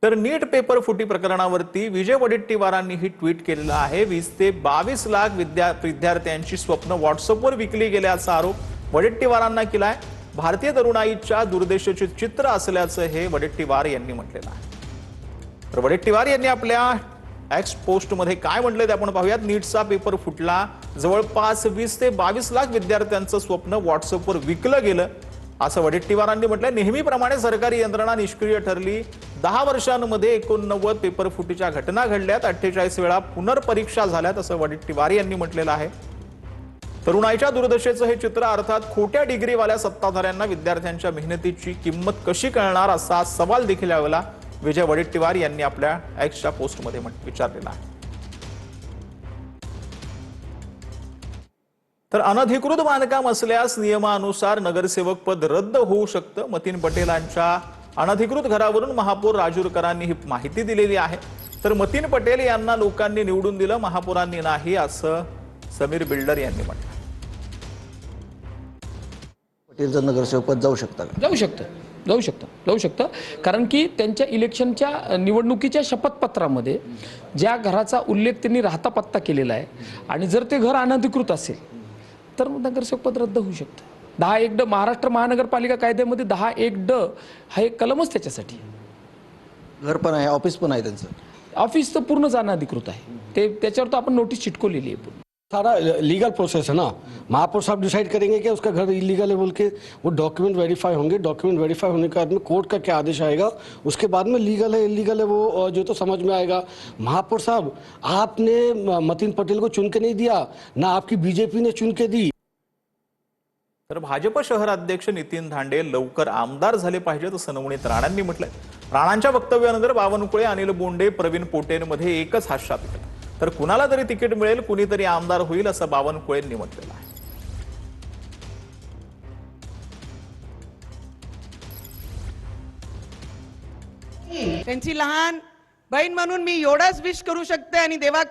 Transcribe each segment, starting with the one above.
तर नीट पेपर फुटी प्रकरणावरती विजय वडेट्टीवारांनी ही ट्विट केलेलं आहे। 20 ते 22 लाख विद्यार्थ्यांची स्वप्न व्हॉट्सअपवर विकली गेल्याचा आरोप वडेट्टीवारांना केलाय। भारतीय तरुणाईच्या दुर्दशेचे चित्र असल्याचं हे वडेट्टीवार यांनी म्हटलेलं आहे। तर वडेट्टीवार यांनी आपल्या एक्स पोस्ट मध्ये काय म्हटले ते आपण पाहूयात। नीटचा पेपर फुटला, जवळपास 20 ते 22 लाख विद्यार्थ्यांचं स्वप्न व्हॉट्सअपवर विकलं गेलं असं वडेट्टीवारांनी म्हटलंय। नेहमीप्रमाणे सरकारी यंत्रणा निष्क्रिय ठरली। 10 वर्षांमध्ये 89 पेपर फुटीच्या घटना घडल्यात, 48 वेळा पुनर्परीक्षा झाल्यात असं वडेट्टीवार यांनी म्हटलेलं आहे। तरुणाईच्या दुर्दशेचं हे चित्र, अर्थात खोट्या डिग्रीवाल्या सत्ताधाऱ्यांना विद्यार्थ्यांच्या मेहनतीची किंमत कशी कळणार असा सवाल देखील यावेळेला विजय वडेट्टीवार यांनी आपल्या एक्सच्या पोस्टमध्ये विचारलेला आहे। तर अनधिकृत बांधकाम असल्यास नियमानुसार नगरसेवक पद रद्द होऊ शकतं। मतीन पटेलांच्या अनधिकृत घरावरून महापौर राजूरकरांनी ही माहिती दिलेली आहे। तर मतीन पटेल यांना लोकांनी निवडून दिलं, महापौरांनी नाही असं समीर बिल्डर यांनी म्हटलं। पटेलचं नगरसेवक पद जाऊ शकतं का? जाऊ शकतं कारण की त्यांच्या इलेक्शनच्या निवडणुकीच्या शपथपत्रामध्ये ज्या घराचा उल्लेख त्यांनी राहता पत्ता केलेला आहे आणि जर ते घर अनधिकृत असेल तर नगरसेवक पद रद्द होऊ शकतं। 10(1) महाराष्ट्र महानगरपालिका कायद्यामध्ये 10(1) हा एक कलमच त्याच्यासाठी। घर पण आहे, ऑफिस पण आहे त्यांचं। ऑफिस तर पूर्णच अनधिकृत आहे, ते त्याच्यावर तो आपण नोटीस चिटकवलेली आहे। सारा लीगल प्रोसेस है ना, महापौर साहब डिसाइड करेंगे कि उसका घर इलीगल है बोल के, वो डॉक्यूमेंट वेरीफाई होंगे। डॉक्यूमेंट वेरीफाई होने के बाद में कोर्ट का क्या आदेश आएगा, उसके बाद में लीगल है इलीगल है वो जो तो समझ में आएगा। महापौर साहब, आपने मतीन पटेल को चुन के नहीं दिया, ना आपकी बीजेपी ने चुन के दी। तर भाजप शहराध्यक्ष नितीन धांडे लवकर आमदार झाले पाहिजेत असं नवनीत राणांनी म्हटलंय। राणांच्या वक्तव्यानंतर बावनकुळे, अनिल बोंडे, प्रवीण पोटेंमध्ये एकच हास्य पिकलं। तर कुणाला तरी तिकीट मिळेल, कुणीतरी आमदार होईल असं बावनकुळेंनी म्हटलेलं आहे। त्यांची लहान बहीण म्हणून मी एवढाच विश करू शकते आणि देवा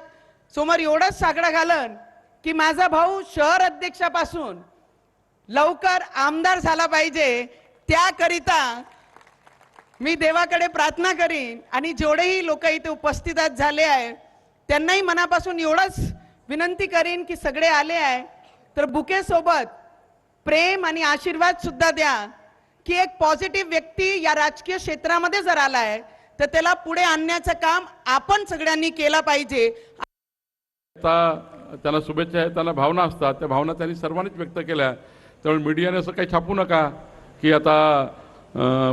समोर एवढाच साकडा घालन की माझा भाऊ शहर अध्यक्षापासून लवकर आमदार झाला पाहिजे। त्याकरिता मी देवाकडे प्रार्थना करीन आणि जेवढेही लोक इथे उपस्थित झाले आहे त्यांनाही मनापासून एवढंच विनंती करीन की सगळे आले आहे तर बुके सोबत प्रेम आणि आशीर्वाद सुद्धा द्या की एक पॉझिटिव्ह व्यक्ती या राजकीय क्षेत्रामध्ये जर आलाय तर त्याला पुढे आणण्याचं काम आपण सगळ्यांनी केलं पाहिजे। त्यांना शुभेच्छा आहेत, त्यांना भावना असतात, त्या भावना त्यांनी सर्वांनीच व्यक्त केल्या। त्यामुळे मीडियाने असं काही छापू नका की आता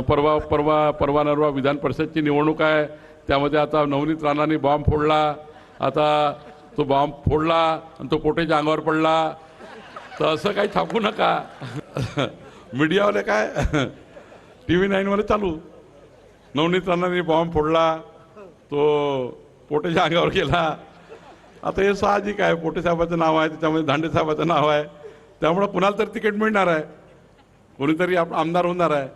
परवा नरवा विधान परिषदची निवडणूक आहे, त्यामध्ये आता नवनीत राणांनी बॉम्ब फोडला, आता तो बॉम्ब फोडला आणि तो पोटेच्या अंगावर पडला, तर असं काही छापू नका। मीडियावाले काय TV 9 वर चालू, नवनीत राणांनी बॉम्ब फोडला, तो पोटेच्या अंगावर गेला। आता हे साहजिक आहे, पोटे साहेबाचं नाव आहे, त्याच्यामध्ये धांडे साहेबाचं नाव आहे, त्यामुळे कुणाला तरी तिकीट मिळणार आहे, कोणीतरी आमदार होणार आहे।